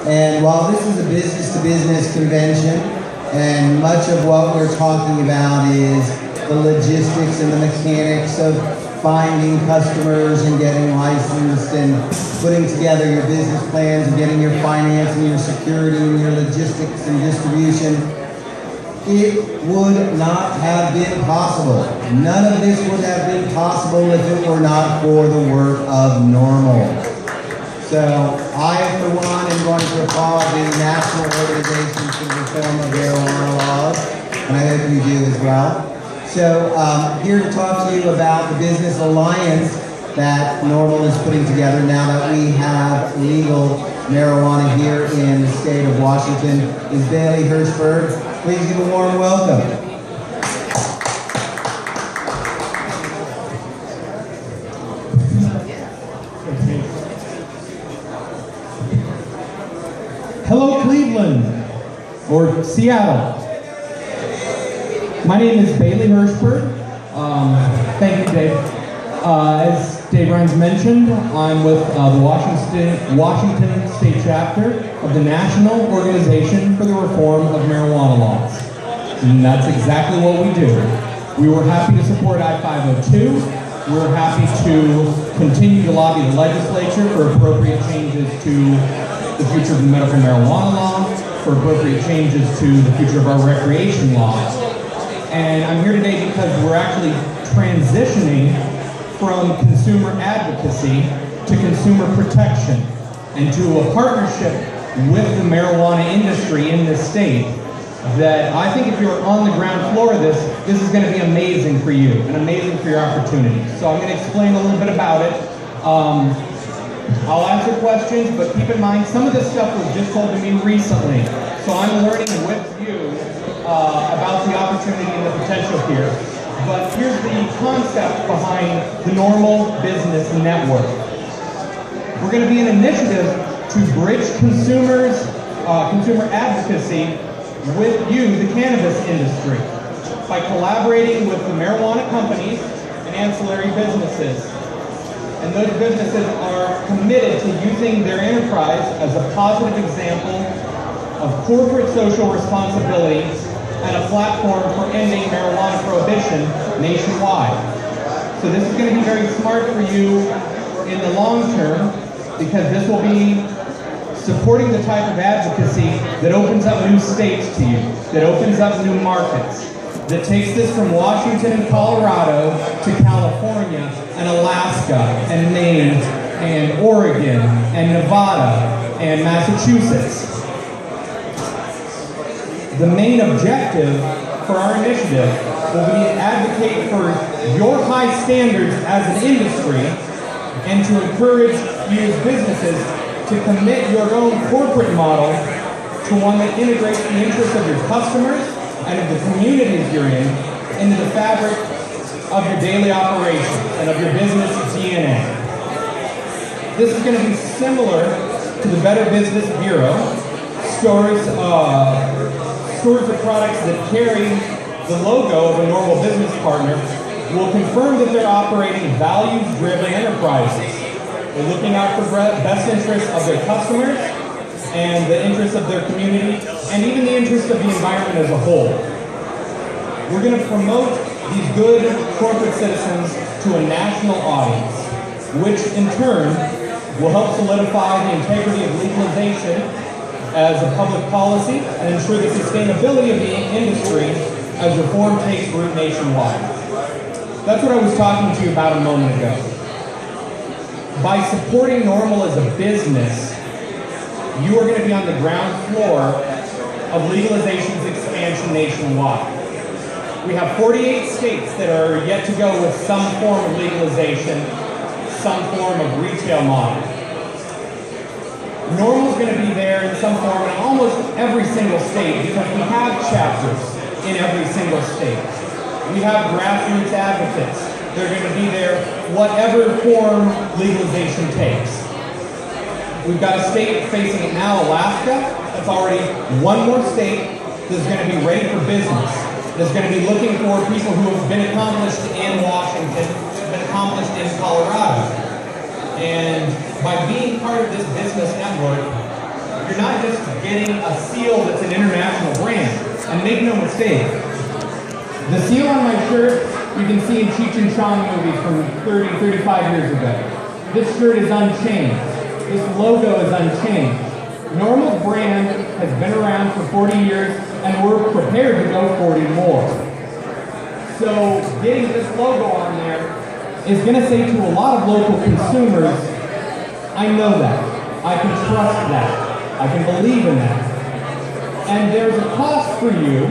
And while this is a business-to-business convention, and much of what we're talking about is the logistics and the mechanics of finding customers and getting licensed and putting together your business plans and getting your finance and your security and your logistics and distribution, it would not have been possible. None of this would have been possible if it were not for the work of NORML. So I, for one, am going to applaud the national organization for the reform of marijuana laws, and I hope you do as well. So here to talk to you about the business alliance that NORML is putting together now that we have legal marijuana here in the state of Washington is Bailey Hirschburg. Please give a warm welcome. Hello, Cleveland, or Seattle. My name is Bailey Hirschburg. Thank you, Dave. As Dave Rhymes mentioned, I'm with the Washington State Chapter of the National Organization for the Reform of Marijuana Laws. And that's exactly what we do. We were happy to support I-502. We're happy to continue to lobby the legislature for appropriate changes to the future of the medical marijuana law, for appropriate changes to the future of our recreation laws. And I'm here today because we're actually transitioning from consumer advocacy to consumer protection and to a partnership with the marijuana industry in this state that I think if you're on the ground floor of this is going to be amazing for you and amazing for your opportunities. So I'm going to explain a little bit about it. I'll answer questions, but keep in mind, some of this stuff was just told to me recently. So I'm learning with you about the opportunity and the potential here. But here's the concept behind the NORML Business Network. We're going to be an initiative to bridge consumer advocacy with you, the cannabis industry, by collaborating with the marijuana companies and ancillary businesses. And those businesses are committed to using their enterprise as a positive example of corporate social responsibility and a platform for ending marijuana prohibition nationwide. So this is going to be very smart for you in the long term because this will be supporting the type of advocacy that opens up new states to you, that opens up new markets, that takes this from Washington and Colorado to California and Alaska and Maine and Oregon and Nevada and Massachusetts. The main objective for our initiative will be to advocate for your high standards as an industry and to encourage you as businesses to commit your own corporate model to one that integrates the interests of your customers and of the communities you're in into the fabric of your daily operations and of your business DNA. This is going to be similar to the Better Business Bureau. Stores of products that carry the logo of a NORML business partner will confirm that they're operating values-driven enterprises. They're looking out for best interests of their customers and the interests of their community and even the interests of the environment as a whole. We're going to promote these good corporate citizens to a national audience, which in turn will help solidify the integrity of legalization as a public policy and ensure the sustainability of the industry as reform takes root nationwide. That's what I was talking to you about a moment ago. By supporting NORML as a business, you are going to be on the ground floor of legalization's expansion nationwide. We have 48 states that are yet to go with some form of legalization, some form of retail model. NORML is going to be there in some form in almost every single state because we have chapters in every single state. We have grassroots advocates. They're going to be there whatever form legalization takes. We've got a state facing it now, Alaska. That's already one more state that's going to be ready for business. That's going to be looking for people who have been accomplished in Washington, been accomplished in Colorado. And by being part of this business network, you're not just getting a seal that's an international brand. And make no mistake, the seal on my shirt, you can see in Cheech and Chong movies from 30, 35 years ago. This shirt is unchanged. This logo is unchanged. NORML's brand has been around for 40 years, and we're prepared to go 40 more. So getting this logo on there is going to say to a lot of local consumers, I know that. I can trust that. I can believe in that. And there's a cost for you.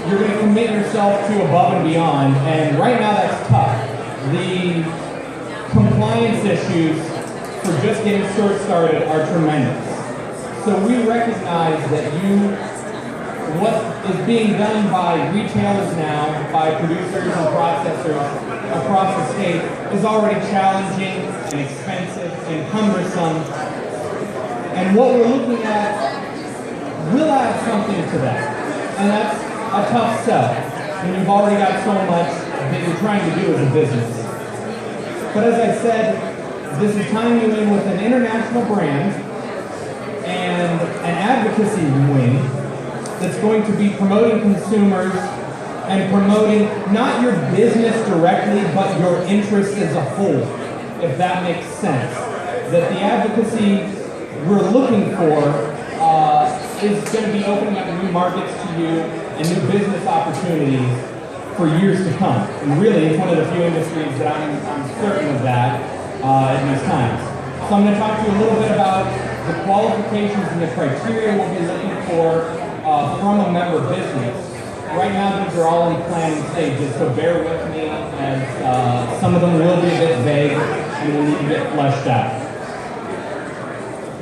You're going to commit yourself to above and beyond, and right now that's tough. The compliance issues for just getting started are tremendous. So we recognize that what is being done by retailers now, by producers and processors across the state is already challenging and expensive and cumbersome. And what we're looking at will add something to that. And that's a tough sell when you've already got so much that you're trying to do as a business. But as I said, this is tying you in with an international brand and an advocacy wing that's going to be promoting consumers and promoting not your business directly, but your interests as a whole, if that makes sense. That the advocacy we're looking for is going to be opening up new markets to you and new business opportunities for years to come. And really, it's one of the few industries that I'm certain of that at these times. So I'm going to talk to you a little bit about the qualifications and the criteria we'll be looking for from a member business. Right now, these are all in planning stages, so bear with me as some of them will be a bit vague and will need to get fleshed out.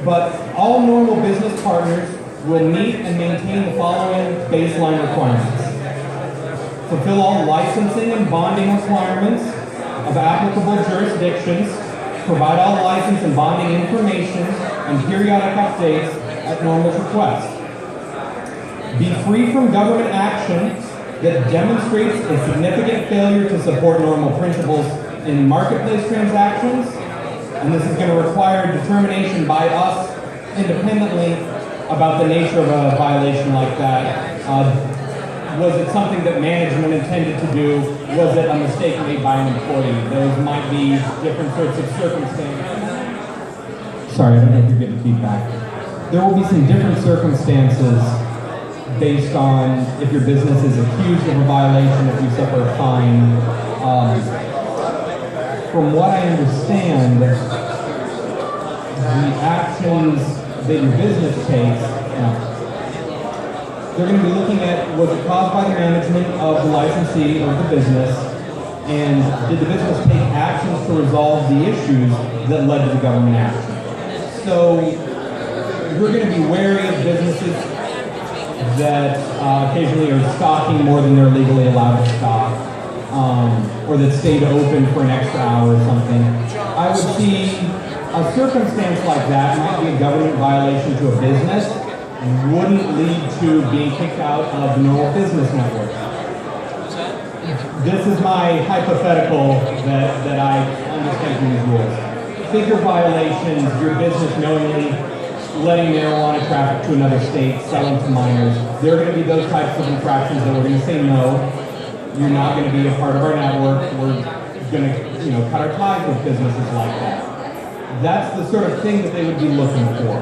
But all NORML business partners will meet and maintain the following baseline requirements. Fulfill all licensing and bonding requirements of applicable jurisdictions. Provide all license and bonding information and periodic updates at NORML's request. Be free from government action that demonstrates a significant failure to support NORML principles in marketplace transactions. And this is going to require determination by us independently about the nature of a violation like that. Was it something that management intended to do? Was it a mistake made by an employee? Those might be different sorts of circumstances. Sorry, I don't know if you're getting feedback. There will be some different circumstances based on if your business is accused of a violation, if you suffer a fine. From what I understand, the actions that your business takes, they're going to be looking at, was it caused by the management of the licensee of the business, and did the business take actions to resolve the issues that led to the government action? So we're going to be wary of businesses that occasionally are stocking more than they're legally allowed to stock, or that stayed open for an extra hour or something. I would see a circumstance like that might be a government violation to a business, wouldn't lead to being kicked out of the NORML business network. This is my hypothetical that I understand from these rules. Bigger violations, your business knowingly letting marijuana traffic to another state, selling to minors, there are going to be those types of infractions that we're going to say no. You're not going to be a part of our network. We're going to, cut our ties with businesses like that. That's the sort of thing that they would be looking for.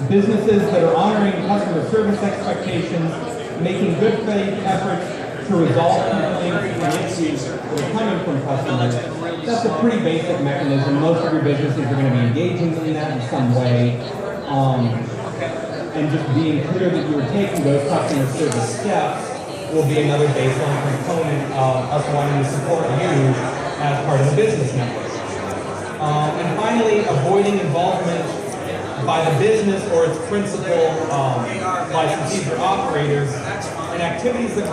Businesses that are honoring customer service expectations, making good faith efforts to resolve complaints and issues that are coming from customers. That's a pretty basic mechanism. Most of your businesses are going to be engaging in that in some way. And just being clear that you are taking those customer service steps will be another baseline component of us wanting to support you as part of the business network. And finally, avoiding involvement by the business or its principal licensees or operators in activities that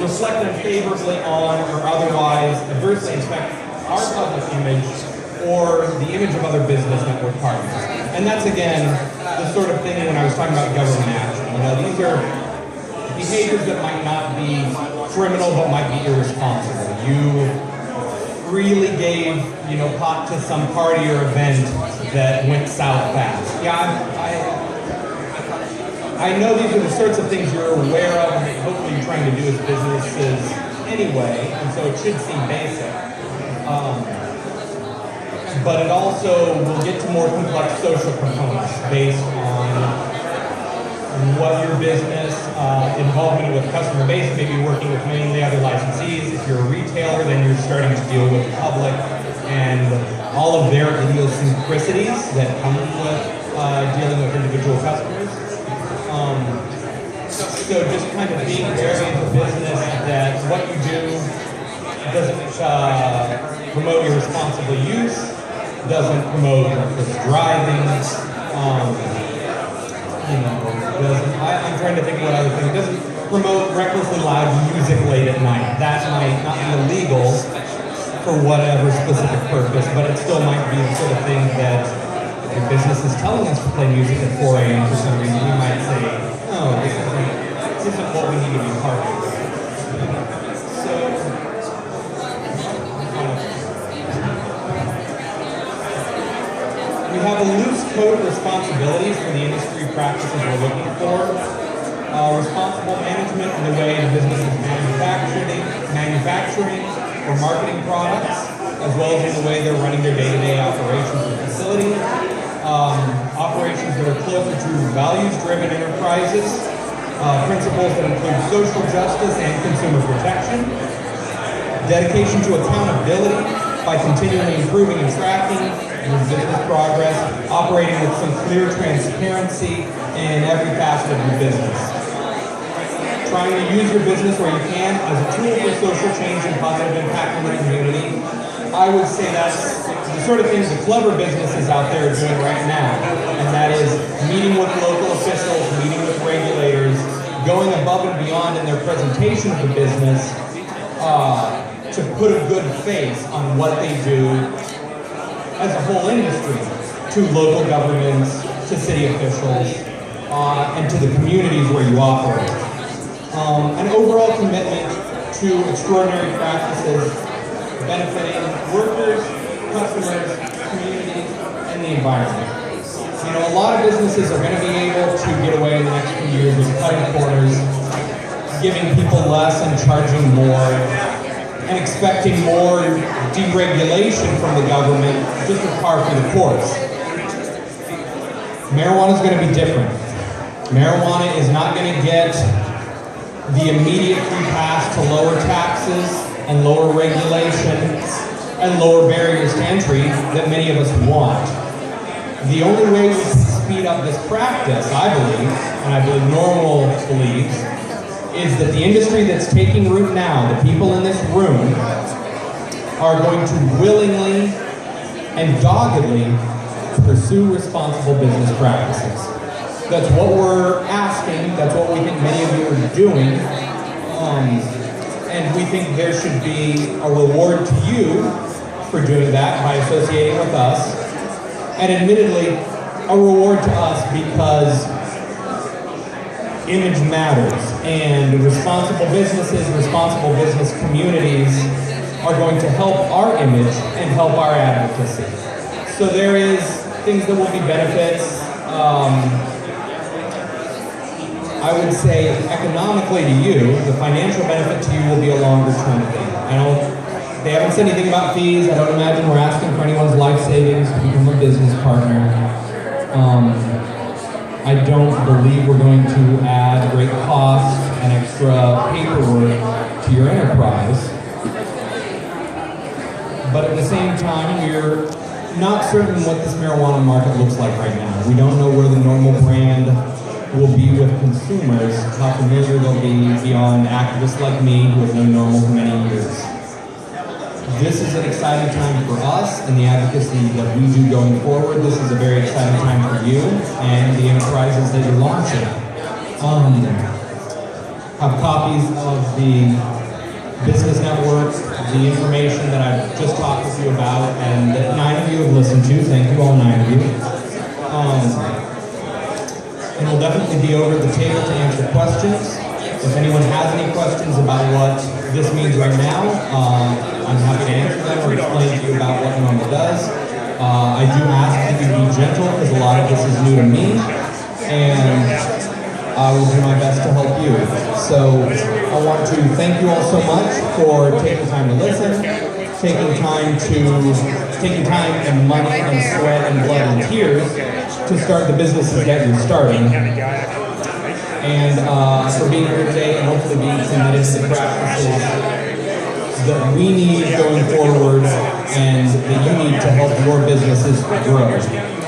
reflect unfavorably on or otherwise adversely affect our public image or the image of other business network partners. And that's, again, the sort of thing when I was talking about government action. These are behaviors that might not be criminal but might be irresponsible. You freely gave, pot to some party or event that went south fast. I know these are the sorts of things you're aware of and that hopefully you're trying to do as businesses anyway, and so it should seem basic. But it also will get to more complex social components based on what your business involvement with customer base, maybe working with mainly other licensees. If you're a retailer, then you're starting to deal with the public and all of their idiosyncrasies that come with dealing with individual customers. So just kind of being very into business that what you do doesn't promote your responsible use, doesn't promote reckless driving, I'm trying to think of what other thing. It doesn't promote recklessly loud music late at night. That might not be illegal for whatever specific purpose, but it still might be the sort of thing that if your business is telling us to play music at 4 a.m. for some reason, we might say, oh, this isn't what we need to be part of. So, we have a loose code of responsibilities for the industry practices we're looking for. Responsible management in the way the business is manufacturing or marketing products, as well as in the way they're running their day-to-day operations in the facility. Operations that are closer to values-driven enterprises, principles that include social justice and consumer protection, dedication to accountability by continually improving and tracking your business progress, operating with some clear transparency in every facet of your business. Trying to use your business where you can as a tool for social change and positive impact on the community. I would say that's the sort of things the clever businesses out there are doing right now, and that is meeting with local officials, meeting with regulators, going above and beyond in their presentation of the business to put a good face on what they do as a whole industry to local governments, to city officials, and to the communities where you operate. An overall commitment to extraordinary practices benefiting workers, customers, communities, and the environment. You know, a lot of businesses are going to be able to get away in the next few years with cutting corners, giving people less and charging more, and expecting more deregulation from the government just as par for the course. Marijuana is going to be different. Marijuana is not going to get the immediate free pass to lower taxes and lower regulation and lower barriers to entry that many of us want. The only way we can speed up this practice, I believe, and I believe NORML believes, is that the industry that's taking root now, the people in this room, are going to willingly and doggedly pursue responsible business practices. That's what we're asking, that's what we think many of you are doing, and we think there should be a reward to you for doing that by associating with us, and admittedly, a reward to us because image matters, and responsible businesses, responsible business communities are going to help our image and help our advocacy. So there is things that will be benefits. I would say economically to you, the financial benefit to you will be a longer term thing. They haven't said anything about fees. I don't imagine we're asking for anyone's life savings to become a business partner. I don't believe we're going to add great costs and extra paperwork to your enterprise. But at the same time, we're not certain what this marijuana market looks like right now. We don't know where the NORML brand will be with consumers, how familiar they'll be beyond activists like me who have known NORML for many years. This is an exciting time for us and the advocacy that we do going forward. This is a very exciting time for you and the enterprises that you're launching. Have copies of the business network, the information that I've just talked with you about, and that 9 of you have listened to. Thank you, all 9 of you. And we'll definitely be over at the table to answer questions. If anyone has any questions about what this means right now, I'm happy to answer them or explain to you about what NORML does. I do ask that you be gentle because a lot of this is new to me, and I will do my best to help you. So I want to thank you all so much for taking time to listen, taking time and money and sweat and blood and tears to start the businesses that you're starting. And for being here today and hopefully being committed to the practices that we need going forward and that you need to help your businesses grow.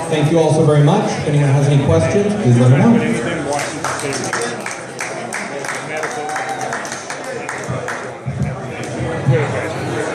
Thank you all so very much. If anyone has any questions, please let me know.